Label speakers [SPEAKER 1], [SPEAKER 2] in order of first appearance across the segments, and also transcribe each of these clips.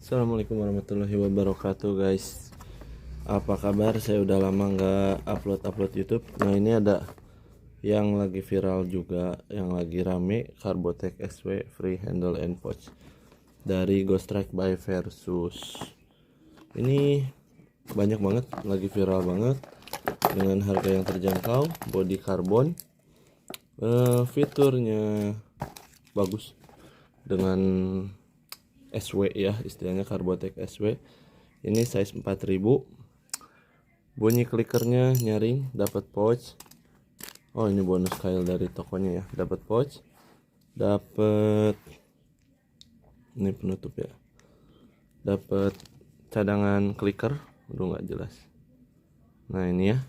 [SPEAKER 1] Assalamualaikum warahmatullahi wabarakatuh guys. Apa kabar? Saya udah lama nggak upload YouTube. Nah ini ada yang lagi viral juga, yang lagi rame, Carbotech SW Free Handle and Pouch dari Ghost Strike by Versus. Ini banyak banget, lagi viral banget, dengan harga yang terjangkau, body karbon, fiturnya bagus, dengan SW ya, istilahnya Carbotech SW. Ini size 4000. Bunyi klikernya nyaring, dapat pouch. Oh, ini bonus kail dari tokonya ya. Dapat pouch, dapat ini penutup ya. Dapat cadangan kliker, udah nggak jelas. Nah, ini ya.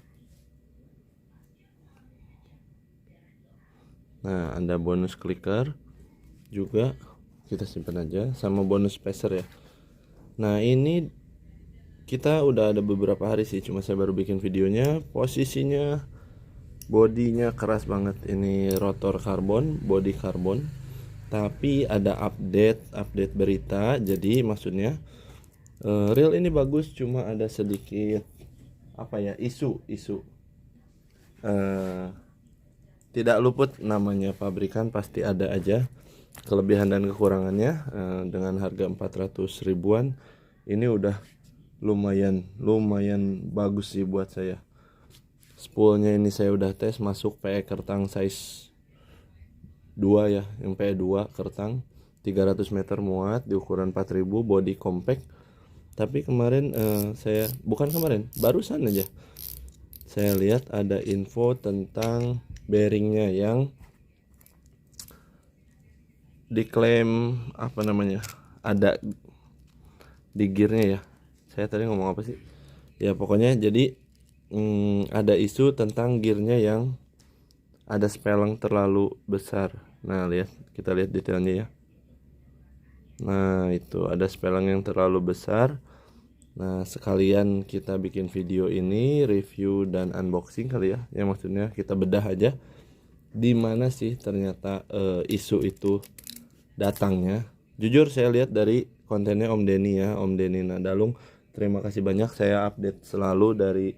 [SPEAKER 1] Nah, ada bonus kliker juga, kita simpan aja, sama bonus spacer ya. Nah, ini kita udah ada beberapa hari sih, cuma saya baru bikin videonya. Posisinya bodinya keras banget. Ini rotor karbon, body karbon, tapi ada update berita. Jadi maksudnya reel ini bagus, cuma ada sedikit isu tidak luput namanya pabrikan, pasti ada aja kelebihan dan kekurangannya. Dengan harga 400 ribuan ini udah lumayan bagus sih buat saya. Spoolnya ini saya udah tes, masuk PE kertang size 2 ya, yang PE 2 kertang 300 meter muat di ukuran 4000, body compact. Tapi kemarin barusan aja saya lihat ada info tentang bearingnya yang diklaim ada di gearnya ya. Saya tadi ngomong apa sih ya, pokoknya jadi ada isu tentang gearnya yang ada speleng terlalu besar. Nah, kita lihat detailnya ya. Nah, itu ada speleng yang terlalu besar. Nah, sekalian kita bikin video ini review dan unboxing kali ya. Ya, maksudnya kita bedah aja di mana sih ternyata isu itu datangnya. Jujur saya lihat dari kontennya Om Denny ya, Om Denny Nadalung. Terima kasih banyak, saya update selalu dari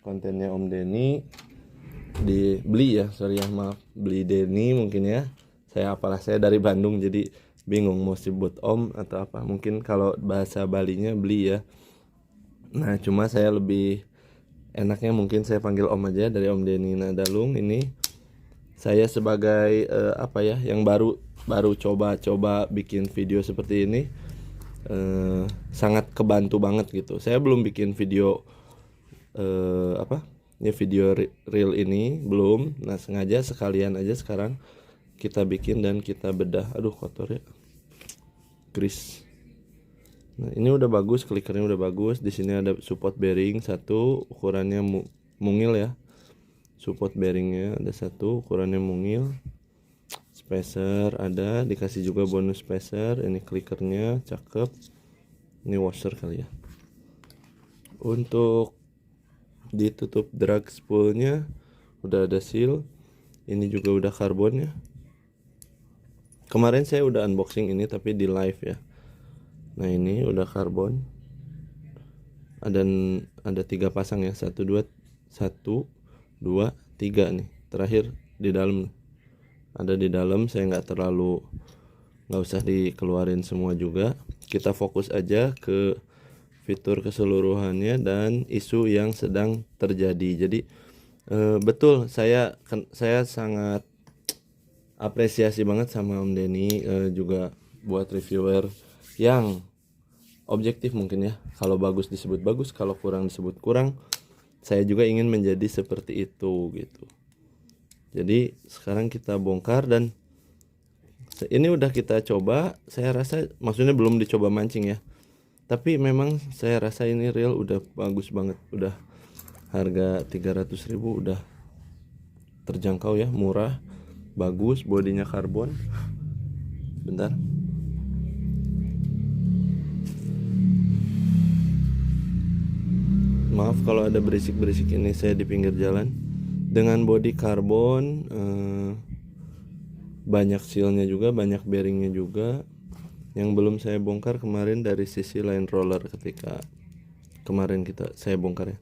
[SPEAKER 1] kontennya Om Denny. Beli Denny mungkin ya. Saya dari Bandung jadi bingung mau sebut Om atau apa. Mungkin kalau bahasa Balinya beli ya. Nah, cuma saya lebih enaknya mungkin saya panggil Om aja, dari Om Denny Nadalung. Ini saya sebagai yang baru coba video seperti ini, sangat kebantu banget gitu. Saya belum bikin video video reel ini belum. Nah, sengaja sekalian aja sekarang kita bikin dan kita bedah. Aduh, kotor ya, grease. Nah, ini udah bagus, klikernya udah bagus. Di sini ada support bearing satu, ukurannya mungil ya. Support bearingnya ada satu, ukurannya mungil. Spacer ada, dikasih juga bonus spacer. Ini klikernya cakep. Ini washer kali ya. Untuk ditutup drag spoolnya udah ada seal. Ini juga udah karbon ya. Kemarin saya udah unboxing ini tapi di live ya. Nah, ini udah karbon. Ada 3 pasang ya, 1 2 3 nih. Terakhir di dalam, ada di dalam. Saya nggak usah dikeluarin semua juga. Kita fokus aja ke fitur keseluruhannya dan isu yang sedang terjadi. Jadi betul, saya sangat apresiasi banget sama Om Denny, juga buat reviewer yang objektif mungkin ya. Kalau bagus disebut bagus, kalau kurang disebut kurang. Saya juga ingin menjadi seperti itu gitu. Jadi sekarang kita bongkar dan ini udah kita coba. Saya rasa, maksudnya belum dicoba mancing ya, tapi memang saya rasa ini reel udah bagus banget. Udah harga 300 ribu udah terjangkau ya, murah, bagus, bodinya karbon. Bentar. Maaf kalau ada berisik-berisik, ini saya di pinggir jalan. Dengan body karbon, banyak sealnya juga, banyak bearingnya juga. Yang belum saya bongkar kemarin dari sisi line roller ketika kemarin saya bongkar ya.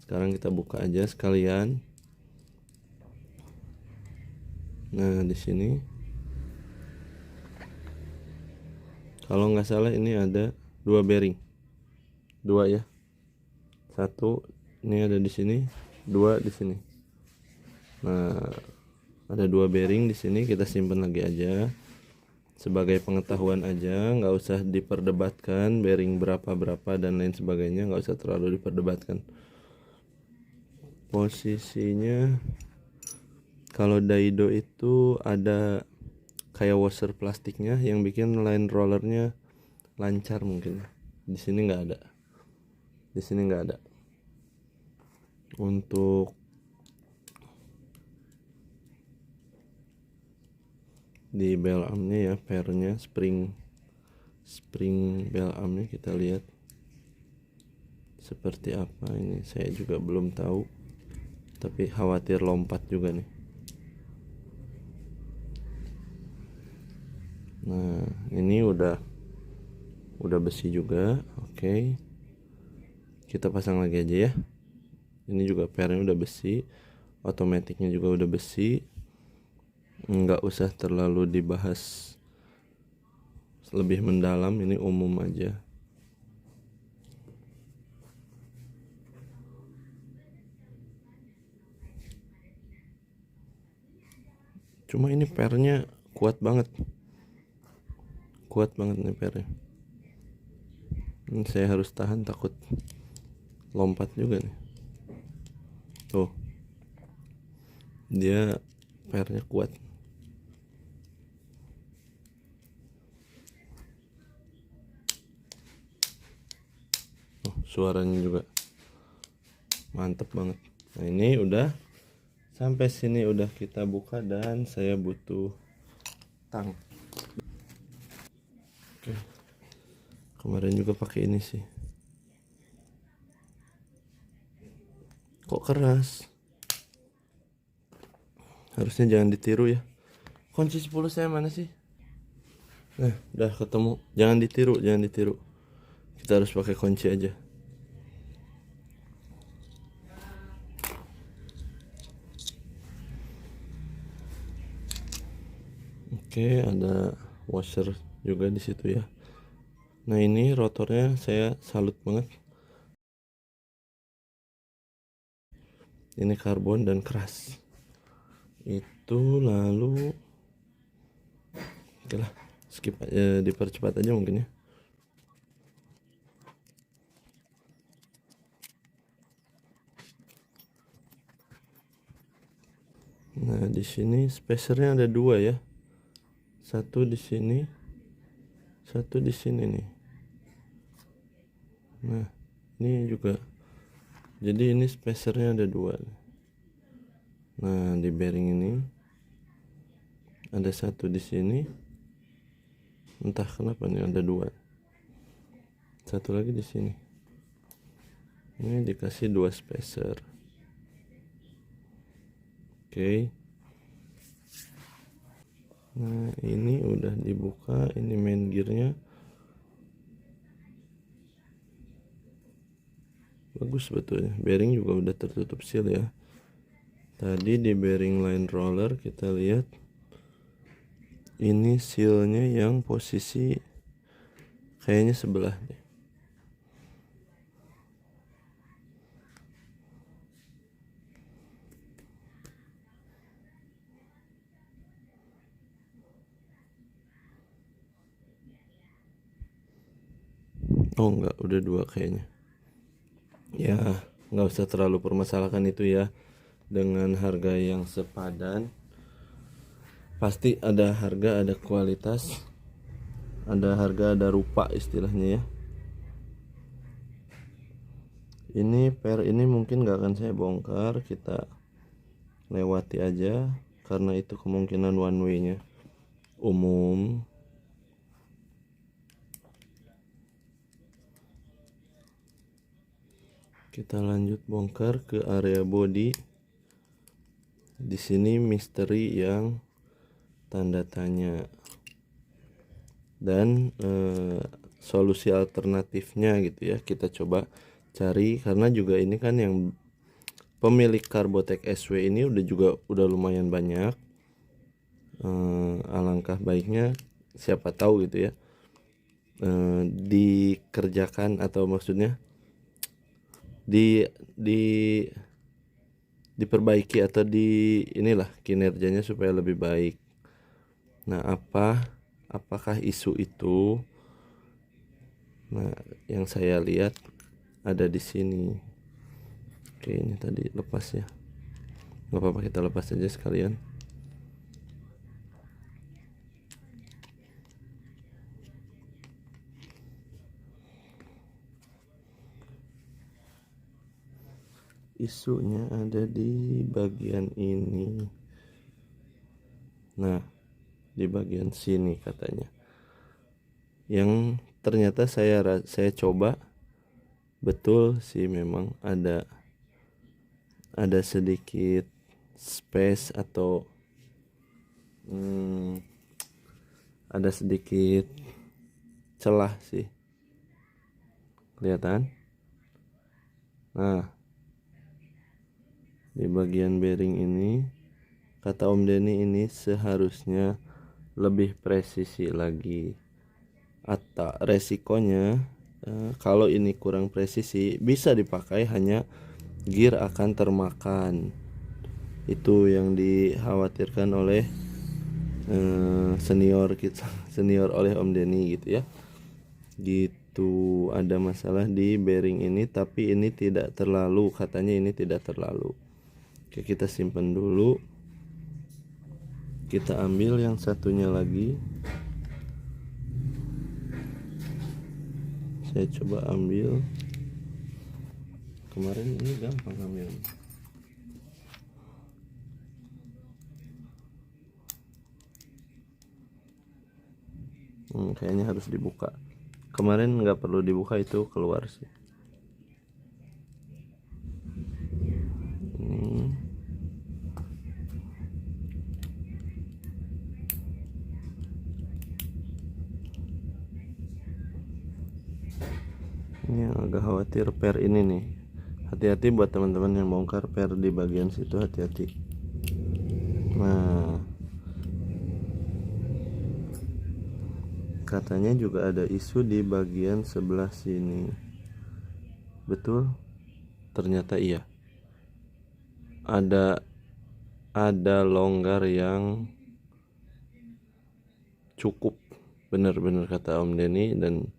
[SPEAKER 1] Sekarang kita buka aja sekalian. Nah, di sini kalau nggak salah ini ada 2 bearing. 2 ya. 1 ini ada di sini, 2 di sini. Nah, ada 2 bearing di sini, kita simpan lagi aja. Sebagai pengetahuan aja, nggak usah diperdebatkan bearing berapa dan lain sebagainya, nggak usah terlalu diperdebatkan. Posisinya kalau daido itu ada kayak washer plastiknya yang bikin line rollernya lancar mungkin. Di sini nggak ada. Di sini nggak ada. Untuk di bell armnya ya, pairnya spring bell armnya kita lihat seperti apa. Ini saya juga belum tahu, tapi khawatir lompat juga nih. Nah, ini udah besi juga. Oke. Kita pasang lagi aja ya. Ini juga pairnya udah besi, otomatiknya juga udah besi. Nggak usah terlalu dibahas lebih mendalam, ini umum aja. Cuma ini pairnya kuat banget nih pairnya. Ini saya harus tahan, takut lompat juga nih. Tuh, dia pairnya kuat. Oh, suaranya juga mantep banget. Nah, ini udah sampai sini, udah kita buka dan saya butuh tang. Oke. Kemarin juga pakai ini sih. Kok keras? Harusnya jangan ditiru ya. Kunci 10 saya mana sih? Nah, udah ketemu. Jangan ditiru. Kita harus pakai kunci aja. Oke, ada washer juga di situ ya. Nah, ini rotornya saya salut banget. Ini karbon dan keras. Itu lalu oke lah, skip aja, dipercepat aja mungkin ya. Nah, di sini spacernya ada 2 ya. Satu di sini, satu di sini nih. Nah, ini juga. Jadi ini spacernya ada 2. Nah, di bearing ini ada 1 di sini. Entah kenapa nih ada 2. Satu lagi di sini. Ini dikasih 2 spacer. Oke. Nah, ini udah dibuka, ini main gearnya. Bagus sebetulnya. Bearing juga udah tertutup seal ya. Tadi di bearing line roller kita lihat ini sealnya yang posisi kayaknya sebelah deh. Oh enggak, udah 2 kayaknya. Ya, nggak usah terlalu permasalahkan itu ya. Dengan harga yang sepadan, pasti ada harga, ada kualitas, ada harga, ada rupa istilahnya ya. Ini pair ini mungkin nggak akan saya bongkar, kita lewati aja karena itu kemungkinan one way nya umum. Kita lanjut bongkar ke area body. Di sini misteri yang tanda tanya. dan solusi alternatifnya gitu ya kita coba cari, karena juga ini kan yang pemilik Carbotech SW ini udah lumayan banyak. Alangkah baiknya siapa tahu gitu ya dikerjakan, atau maksudnya di diperbaiki atau inilah kinerjanya supaya lebih baik. Nah, apakah isu itu? Nah, yang saya lihat ada di sini. Oke, ini tadi lepas ya. Nggak apa-apa, kita lepas aja sekalian. Isunya ada di bagian ini. Nah, di bagian sini katanya. Yang ternyata saya coba, betul sih, memang ada sedikit space atau ada sedikit celah sih, kelihatan. Nah, di bagian bearing ini kata Om Denny ini seharusnya lebih presisi lagi. Atau resikonya kalau ini kurang presisi bisa dipakai, hanya gear akan termakan. Itu yang dikhawatirkan oleh senior kita, senior oleh Om Denny gitu ya. Gitu, ada masalah di bearing ini, tapi ini tidak terlalu, katanya ini tidak terlalu. Oke, kita simpan dulu. Kita ambil yang satunya lagi. Saya coba ambil. Kemarin ini gampang ambil. Kayaknya harus dibuka. Kemarin nggak perlu dibuka, itu keluar sih. Ini yang agak khawatir per ini nih. Hati-hati buat teman-teman yang bongkar per di bagian situ, hati-hati. Nah, katanya juga ada isu di bagian sebelah sini. Betul? Ternyata iya. Ada longgar yang cukup, benar-benar kata Om Denny. Dan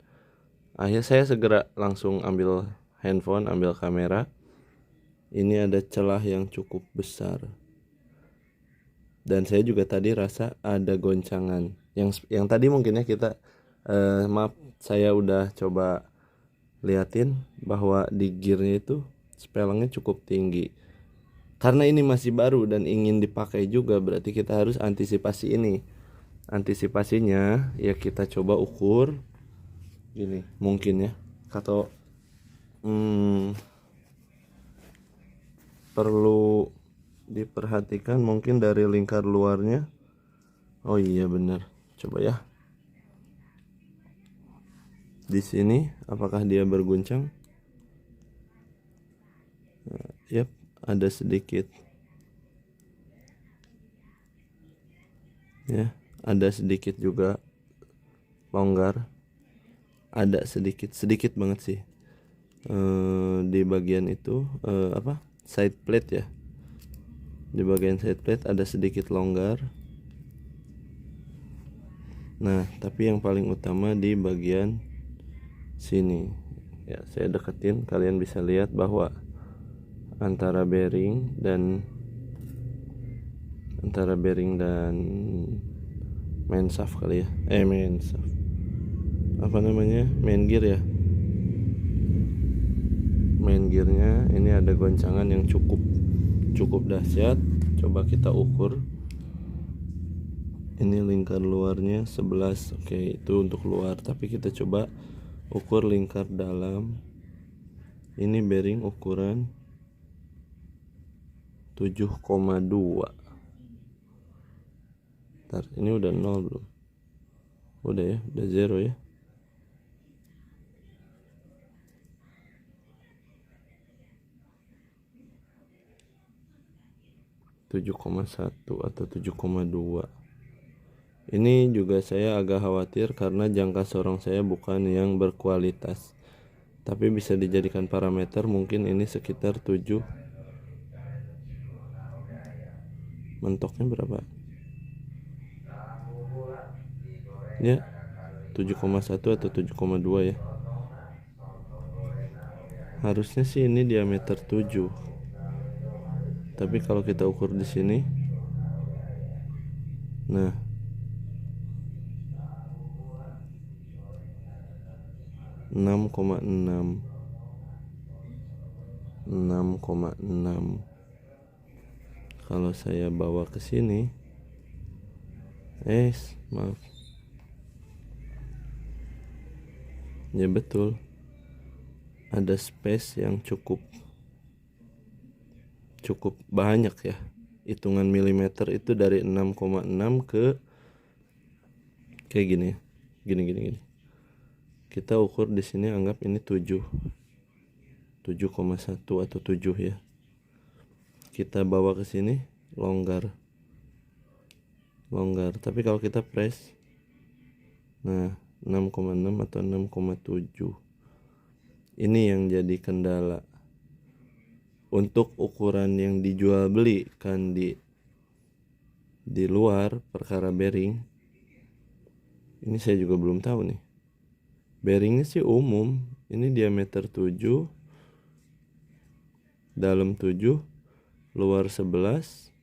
[SPEAKER 1] akhirnya saya segera langsung ambil handphone, ambil kamera. Ini ada celah yang cukup besar. Dan saya juga tadi rasa ada goncangan. Yang tadi mungkinnya kita maaf, saya udah coba liatin bahwa di gearnya itu spelengnya cukup tinggi. Karena ini masih baru dan ingin dipakai juga, berarti kita harus antisipasi ini. Antisipasinya ya kita coba ukur gini mungkin ya, atau perlu diperhatikan mungkin dari lingkar luarnya. Oh iya benar, coba ya di sini apakah dia berguncang. Yap, ada sedikit ya, ada sedikit juga longgar, ada sedikit banget sih di bagian itu side plate ya. Di bagian side plate ada sedikit longgar. Nah, tapi yang paling utama di bagian sini ya, saya deketin, kalian bisa lihat bahwa antara bearing dan main shaft kali ya, main shaft, apa namanya, main gear ya, main gearnya ini ada goncangan yang cukup dahsyat. Coba kita ukur. Ini lingkar luarnya 11. Oke, itu untuk luar, tapi kita coba ukur lingkar dalam. Ini bearing ukuran 7,2. Ntar, ini udah 0 belum? Udah ya, udah zero ya. Tujuh koma satu atau 7,2. Ini juga saya agak khawatir karena jangka sorong saya bukan yang berkualitas, tapi bisa dijadikan parameter. Mungkin ini sekitar 7. Mentoknya berapa ya, 7,1 atau 7,2 ya. Harusnya sih ini diameter 7, tapi kalau kita ukur di sini, nah 6,6 kalau saya bawa ke sini, maaf ya, betul ada space yang cukup banyak ya. Hitungan milimeter itu dari 6,6 ke kayak gini ya. Gini. Kita ukur di sini, anggap ini 7,1 atau 7 ya. Kita bawa ke sini longgar. Tapi kalau kita press, nah 6,6 atau 6,7. Ini yang jadi kendala. Untuk ukuran yang dijual beli kan di luar perkara bearing, ini saya juga belum tahu nih. Bearingnya sih umum, ini diameter 7, dalam 7, luar 11,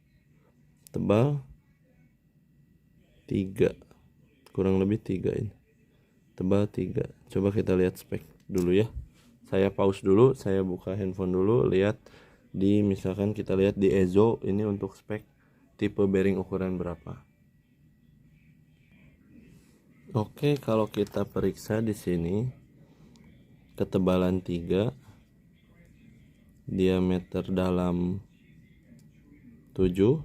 [SPEAKER 1] tebal 3, kurang lebih 3 ini. Tebal 3. Coba kita lihat spek dulu ya. Saya pause dulu, saya buka handphone dulu, lihat di, misalkan kita lihat di Ezo ini untuk spek tipe bearing ukuran berapa. Oke, kalau kita periksa di sini ketebalan 3, diameter dalam 7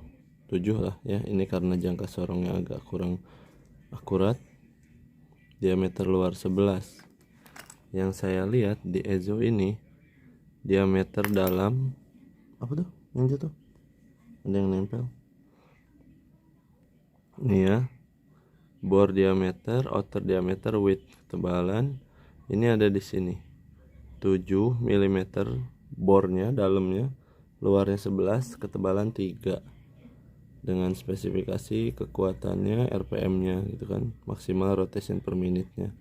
[SPEAKER 1] lah ya. Ini karena jangka sorongnya agak kurang akurat. Diameter luar 11. Yang saya lihat di Ezo ini diameter dalam, apa tuh yang jatuh? Ada yang nempel. Ini ya, bore diameter, outer diameter, width ketebalan. Ini ada di sini 7 mm bornya, dalamnya, luarnya 11, ketebalan 3, dengan spesifikasi kekuatannya, RPM-nya gitu kan, maksimal rotation per minute-nya,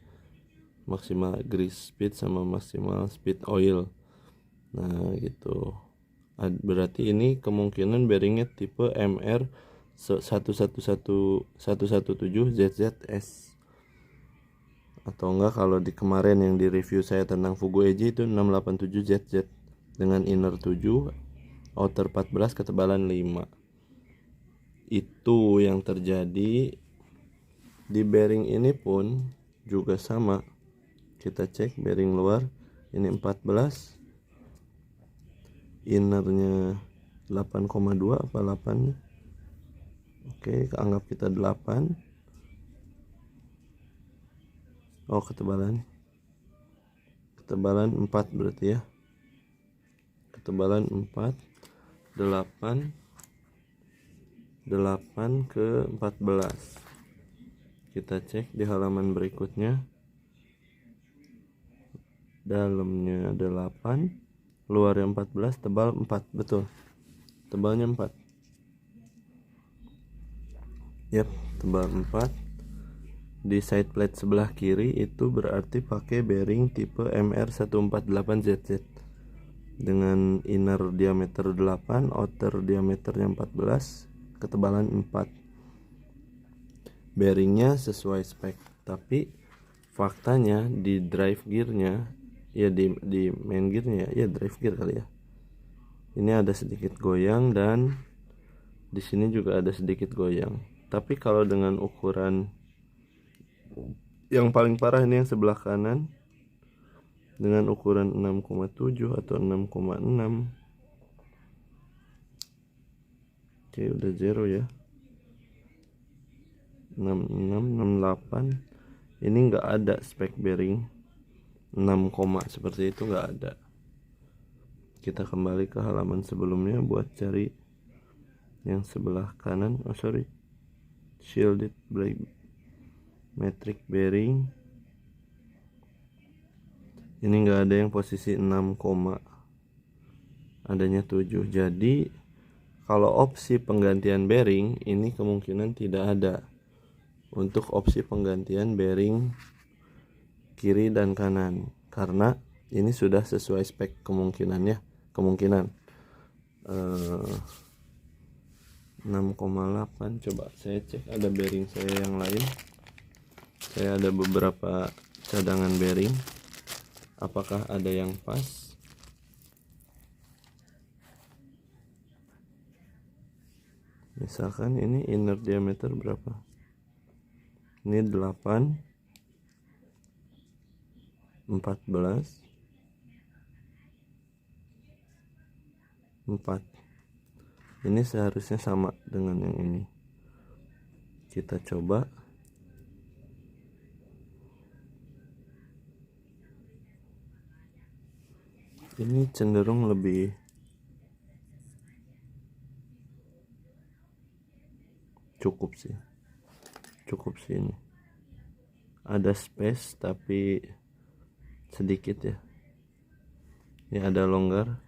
[SPEAKER 1] maksimal grease speed sama maksimal speed oil. Nah gitu. Berarti ini kemungkinan bearingnya tipe MR 117 ZZS, atau enggak kalau di kemarin yang di review saya tentang Fugu Eiji itu 687 ZZ dengan inner 7, outer 14, ketebalan 5. Itu yang terjadi di bearing ini pun juga sama. Kita cek bearing luar ini 14, innernya 8,2 apa 8. Oke, anggap kita 8. Oh, ketebalan 4 berarti ya. Ketebalan 4, 8 ke 14. Kita cek di halaman berikutnya. Dalamnya 8, luarnya 14, tebal 4, betul. Tebalnya 4. Yap, tebal 4. Di side plate sebelah kiri itu berarti pakai bearing tipe MR148ZZ dengan inner diameter 8, outer diameternya 14, ketebalan 4. Bearingnya sesuai spek, tapi faktanya di drive gearnya ya, di main gearnya ya, drive gear kali ya, ini ada sedikit goyang, dan di sini juga ada sedikit goyang. Tapi kalau dengan ukuran yang paling parah ini yang sebelah kanan dengan ukuran 6,7 atau 6,6, oke udah zero ya, 66, 68, Ini nggak ada spek bearing 6, seperti itu, nggak ada. Kita kembali ke halaman sebelumnya buat cari yang sebelah kanan. Shielded brake metric bearing. Ini nggak ada yang posisi 6, adanya 7. Jadi kalau opsi penggantian bearing ini kemungkinan tidak ada untuk opsi penggantian bearing kiri dan kanan, karena ini sudah sesuai spek kemungkinan 6,8. Coba saya cek ada bearing saya yang lain. Saya ada beberapa cadangan bearing, apakah ada yang pas. Misalkan ini inner diameter berapa, ini 8, 14, 4. Ini seharusnya sama dengan yang ini. Kita coba. Ini cenderung lebih cukup sih ini. Ada space tapi sedikit ya. Ini ada longgar.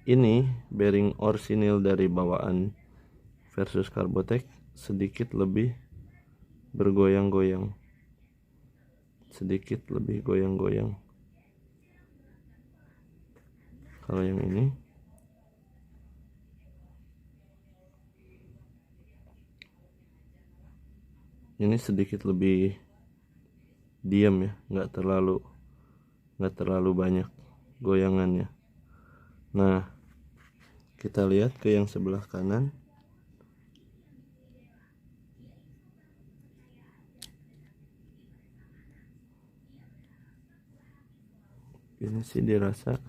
[SPEAKER 1] Ini bearing orsinil dari bawaan versus Carbotech sedikit lebih bergoyang-goyang, sedikit lebih goyang-goyang. Kalau yang ini sedikit lebih diam ya, nggak terlalu banyak goyangannya. Nah, kita lihat ke yang sebelah kanan. Ini sih dirasa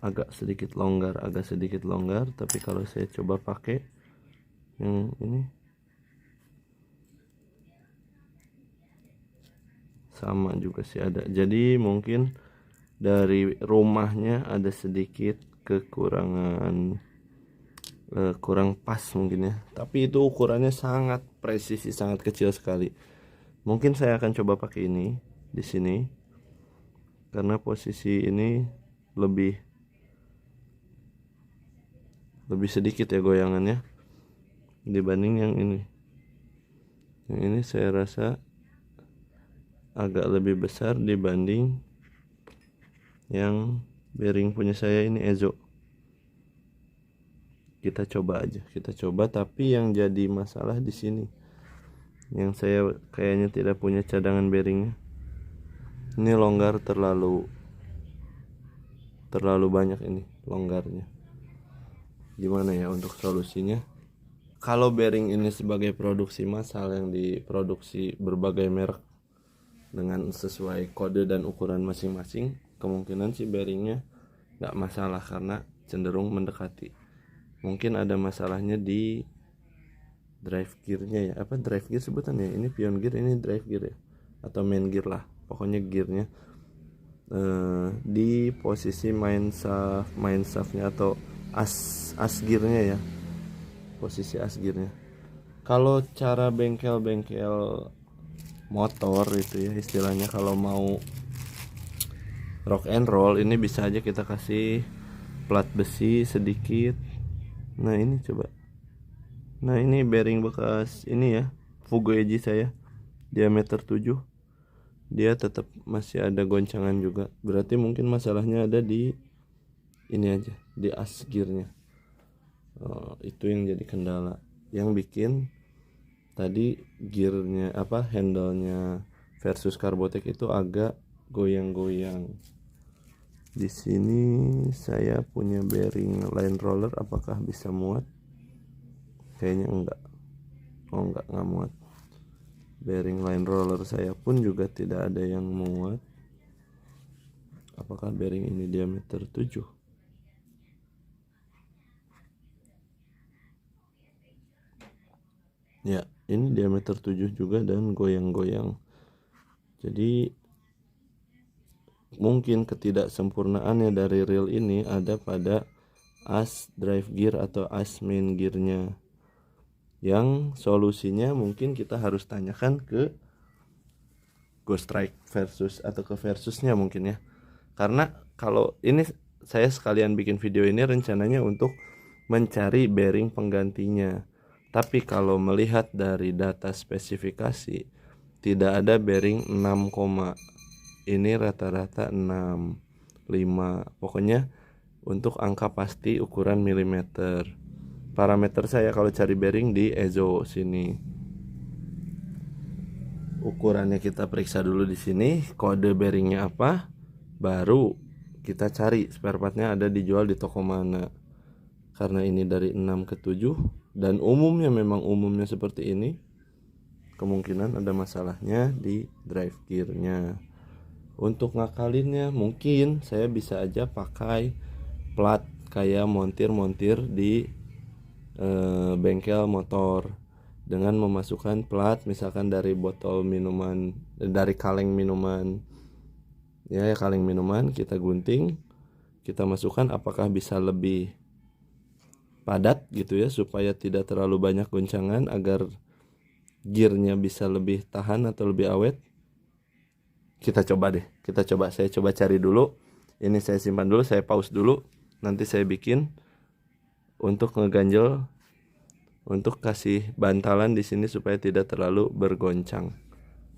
[SPEAKER 1] agak sedikit longgar, tapi kalau saya coba pakai yang ini sama juga sih ada. Jadi mungkin dari rumahnya ada sedikit kekurangan, kurang pas mungkin ya, tapi itu ukurannya sangat presisi, sangat kecil sekali. Mungkin saya akan coba pakai ini di sini karena posisi ini lebih sedikit ya goyangannya dibanding yang ini. Yang ini saya rasa agak lebih besar dibanding yang bearing punya saya ini Ezo. Kita coba, tapi yang jadi masalah di sini, yang saya kayaknya tidak punya cadangan bearingnya. Ini longgar terlalu banyak, ini longgarnya. Gimana ya untuk solusinya? Kalau bearing ini sebagai produksi massal yang diproduksi berbagai merek dengan sesuai kode dan ukuran masing-masing, kemungkinan sih bearingnya nggak masalah karena cenderung mendekati. Mungkin ada masalahnya di drive gearnya ya, apa drive gear sebutannya, ini pion gear, ini drive gear ya, atau main gear lah, pokoknya gearnya di posisi main shaftnya atau as gearnya ya, posisi as gearnya. Kalau cara bengkel motor itu ya istilahnya, kalau mau rock and roll, ini bisa aja kita kasih plat besi sedikit. Nah ini coba, nah ini bearing bekas ini ya, Fugoeji saya diameter 7, dia tetap masih ada goncangan juga. Berarti mungkin masalahnya ada di ini aja, di as gearnya. Itu yang jadi kendala, yang bikin tadi gearnya handle-nya versus Carbotech itu agak goyang-goyang. Di sini saya punya bearing line roller, apakah bisa muat? Kayaknya enggak. Enggak muat. Bearing line roller saya pun juga tidak ada yang muat. Apakah bearing ini diameter 7? Ya, ini diameter 7 juga dan goyang-goyang. Jadi mungkin ketidaksempurnaannya dari reel ini ada pada as drive gear atau as main gearnya, yang solusinya mungkin kita harus tanyakan ke Ghost Strike versus atau ke versusnya mungkin ya. Karena kalau ini saya sekalian bikin video ini rencananya untuk mencari bearing penggantinya. Tapi kalau melihat dari data spesifikasi tidak ada bearing 6, ini rata-rata 6, 5. Pokoknya untuk angka pasti ukuran milimeter. Parameter saya kalau cari bearing di Ezo sini. Ukurannya kita periksa dulu di sini, kode bearingnya apa, baru kita cari spare partnya ada dijual di toko mana. Karena ini dari 6 ke 7 dan umumnya seperti ini, kemungkinan ada masalahnya di drive gearnya. Untuk ngakalinnya mungkin saya bisa aja pakai plat kayak montir di bengkel motor, dengan memasukkan plat misalkan dari botol minuman, dari kaleng minuman ya, kaleng minuman kita gunting, kita masukkan, apakah bisa lebih padat gitu ya supaya tidak terlalu banyak goncangan agar gearnya bisa lebih tahan atau lebih awet. Kita coba deh, saya coba cari dulu, ini saya simpan dulu, saya pause dulu, nanti saya bikin untuk ngeganjel, untuk kasih bantalan di sini supaya tidak terlalu bergoncang.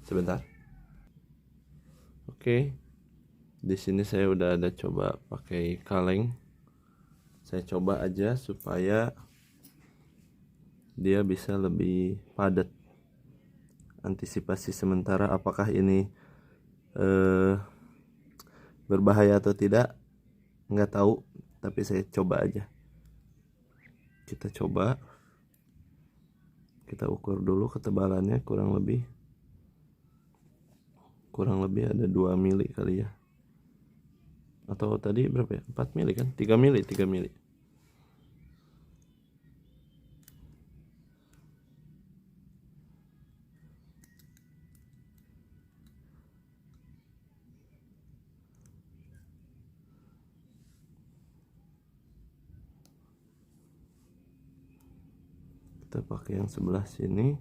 [SPEAKER 1] Sebentar. Oke. Di sini saya udah ada coba pakai kaleng. Saya coba aja supaya dia bisa lebih padat. Antisipasi sementara apakah ini berbahaya atau tidak, nggak tahu, tapi saya coba aja. Kita coba, kita ukur dulu ketebalannya, kurang lebih ada 2 mili kali ya, atau tadi berapa ya, 4 mili kan, 3 mili. Kita pakai yang sebelah sini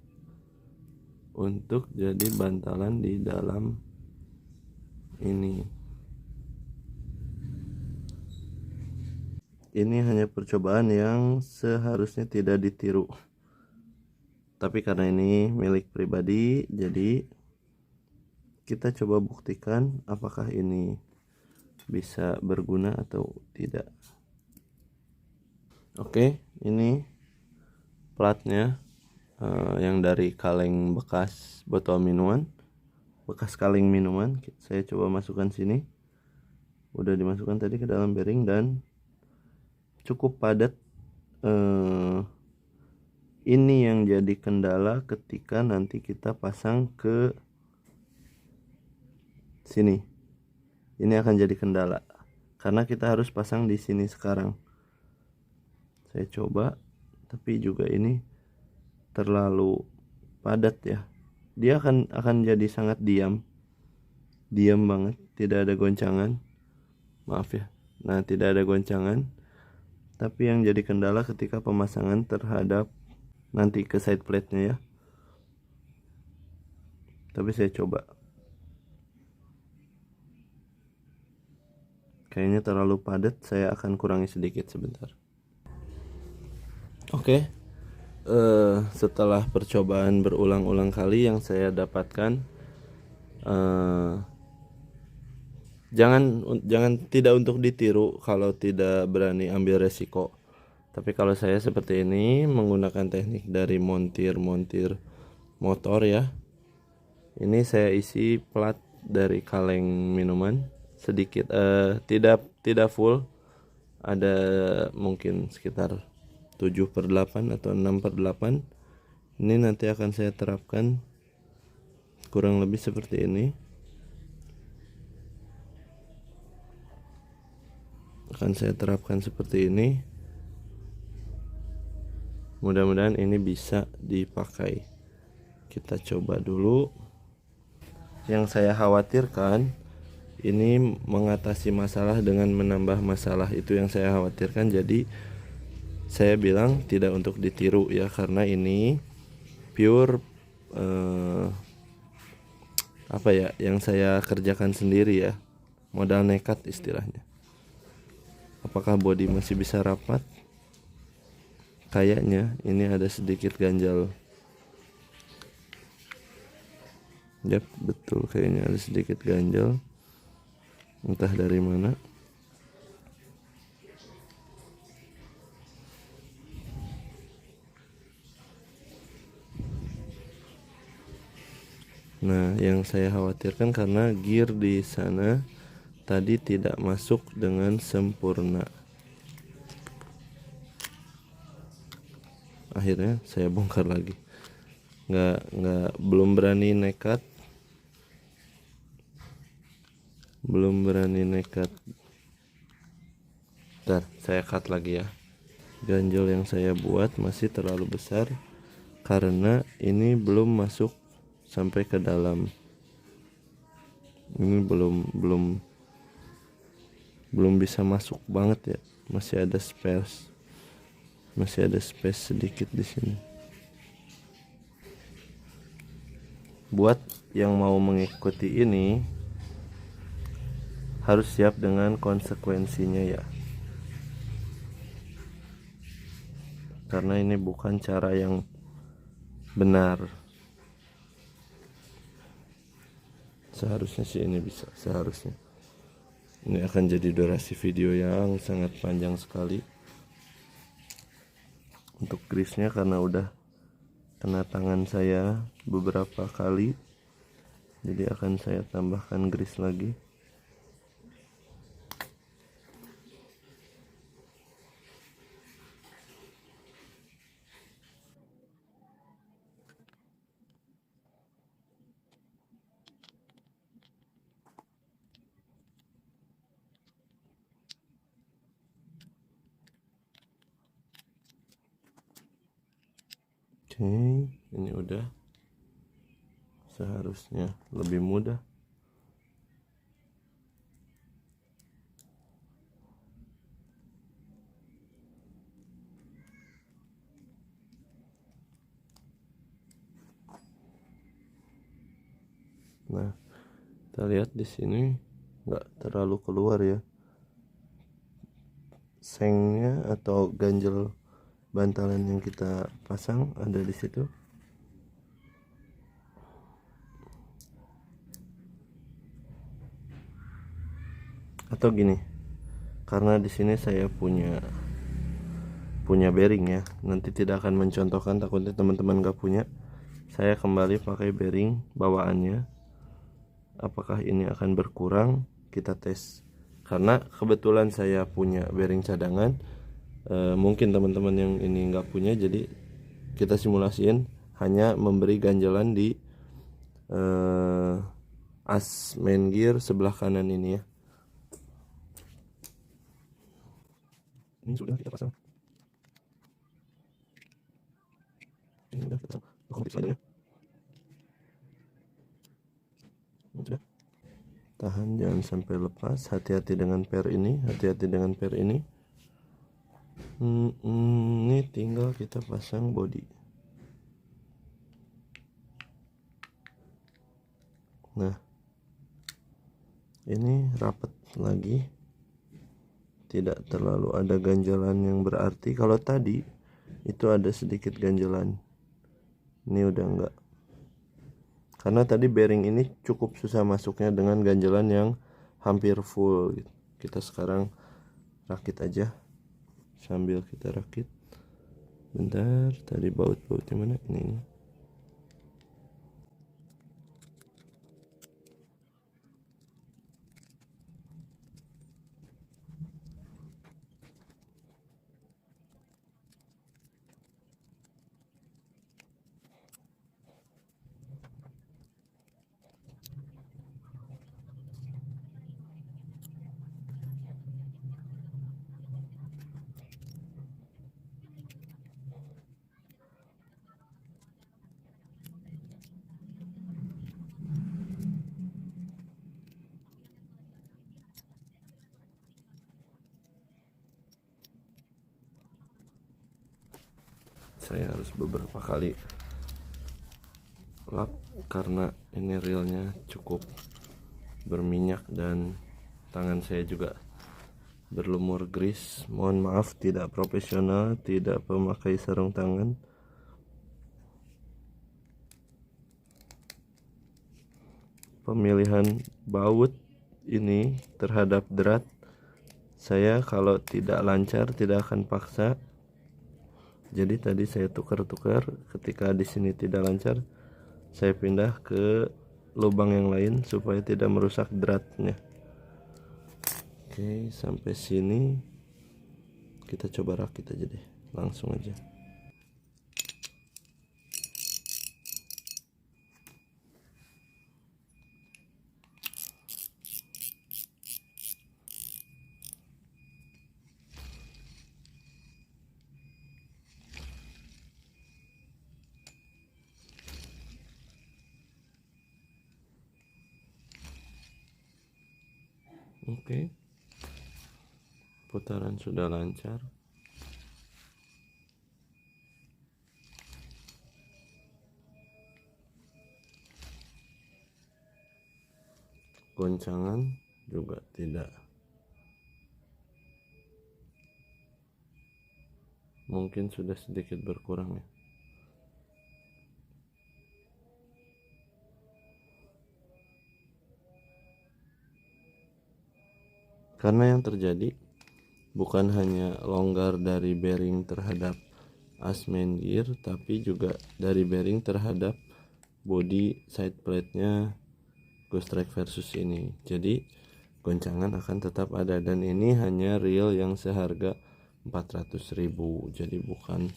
[SPEAKER 1] untuk jadi bantalan di dalam ini. Ini hanya percobaan yang seharusnya tidak ditiru, tapi karena ini milik pribadi, jadi kita coba buktikan apakah ini bisa berguna atau tidak. Oke, ini platnya yang dari kaleng bekas botol minuman, bekas kaleng minuman. Saya coba masukkan sini, udah dimasukkan tadi ke dalam bearing dan cukup padat. Ini yang jadi kendala ketika nanti kita pasang ke sini. Ini akan jadi kendala karena kita harus pasang di sini sekarang. Saya coba, tapi juga ini terlalu padat ya. Dia akan jadi sangat diam banget, tidak ada goncangan. Maaf ya. Nah, tidak ada goncangan. Tapi yang jadi kendala ketika pemasangan terhadap nanti ke side plate-nya ya. Tapi saya coba. Kayaknya terlalu padat, saya akan kurangi sedikit sebentar. Oke. Setelah percobaan berulang-ulang kali, yang saya dapatkan jangan tidak untuk ditiru kalau tidak berani ambil resiko. Tapi kalau saya seperti ini menggunakan teknik dari montir motor ya. Ini saya isi plat dari kaleng minuman sedikit, tidak full, ada mungkin sekitar 7/8 atau 6/8. Ini nanti akan saya terapkan kurang lebih seperti ini. Akan saya terapkan seperti ini. Mudah-mudahan ini bisa dipakai. Kita coba dulu. Yang saya khawatirkan ini mengatasi masalah dengan menambah masalah, itu yang saya khawatirkan. Jadi saya bilang tidak untuk ditiru ya, karena ini pure apa ya, yang saya kerjakan sendiri ya, modal nekat istilahnya. Apakah body masih bisa rapat? Kayaknya ini ada sedikit ganjal. Yap, betul, kayaknya ada sedikit ganjal, entah dari mana. Nah, yang saya khawatirkan karena gear di sana tadi tidak masuk dengan sempurna. Akhirnya saya bongkar lagi. Belum berani nekat. Bentar, saya cut lagi ya. Ganjel yang saya buat masih terlalu besar karena ini belum masuk sampai ke dalam. Ini belum bisa masuk banget ya. Masih ada space sedikit di sini. Buat yang mau mengikuti ini harus siap dengan konsekuensinya ya. Karena ini bukan cara yang benar. Seharusnya sih ini bisa, seharusnya. Ini akan jadi durasi video yang sangat panjang sekali untuk grease-nya, karena udah kena tangan saya beberapa kali. Jadi akan saya tambahkan grease lagi. Oke, ini udah. Seharusnya lebih mudah. Nah, kita lihat di sini nggak terlalu keluar ya sengnya atau ganjel bantalan yang kita pasang ada di situ. Atau gini, karena di sini saya punya bearing ya, nanti tidak akan mencontohkan, takutnya teman-teman gak punya. Saya kembali pakai bearing bawaannya. Apakah ini akan berkurang? Kita tes. Karena kebetulan saya punya bearing cadangan, mungkin teman-teman yang ini nggak punya, jadi kita simulasiin hanya memberi ganjalan di as main gear sebelah kanan ini ya. Ini sudah kita pasang. Ini sudah kita pasang. Sudah. Tahan, jangan sampai lepas. Hati-hati dengan pair ini. Ini tinggal kita pasang body. Nah, ini rapat lagi, tidak terlalu ada ganjalan yang berarti. Kalau tadi itu ada sedikit ganjalan, ini udah enggak. Karena tadi bearing ini cukup susah masuknya dengan ganjalan yang hampir full gitu. Kita sekarang rakit aja. Sambil kita rakit. Bentar, tadi baut-bautnya mana? Ini. saya harus beberapa kali lap karena ini reelnya cukup berminyak dan tangan saya juga berlumur grease. Mohon maaf, tidak profesional, tidak memakai sarung tangan. Pemilihan baut ini terhadap drat saya kalau tidak lancar tidak akan paksa. Jadi tadi saya tukar-tukar, ketika di sini tidak lancar saya pindah ke lubang yang lain supaya tidak merusak dratnya. Oke, sampai sini kita coba rakit aja deh, langsung aja. Oke, putaran sudah lancar. Goncangan juga tidak, mungkin sudah sedikit berkurang ya. Karena yang terjadi bukan hanya longgar dari bearing terhadap as main gear, tapi juga dari bearing terhadap body side plate-nya Ghost Strike versus ini. Jadi goncangan akan tetap ada, dan ini hanya reel yang seharga 400.000. Jadi bukan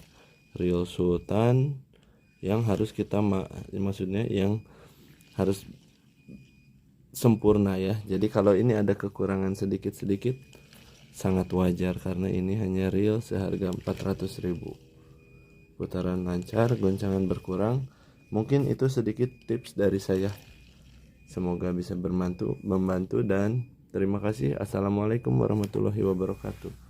[SPEAKER 1] reel Sultan yang harus kita maksudnya yang harus sempurna ya. Jadi kalau ini ada kekurangan sedikit-sedikit sangat wajar karena ini hanya reel seharga 400.000. Putaran lancar, goncangan berkurang. Mungkin itu sedikit tips dari saya. Semoga bisa membantu dan terima kasih. Assalamualaikum warahmatullahi wabarakatuh.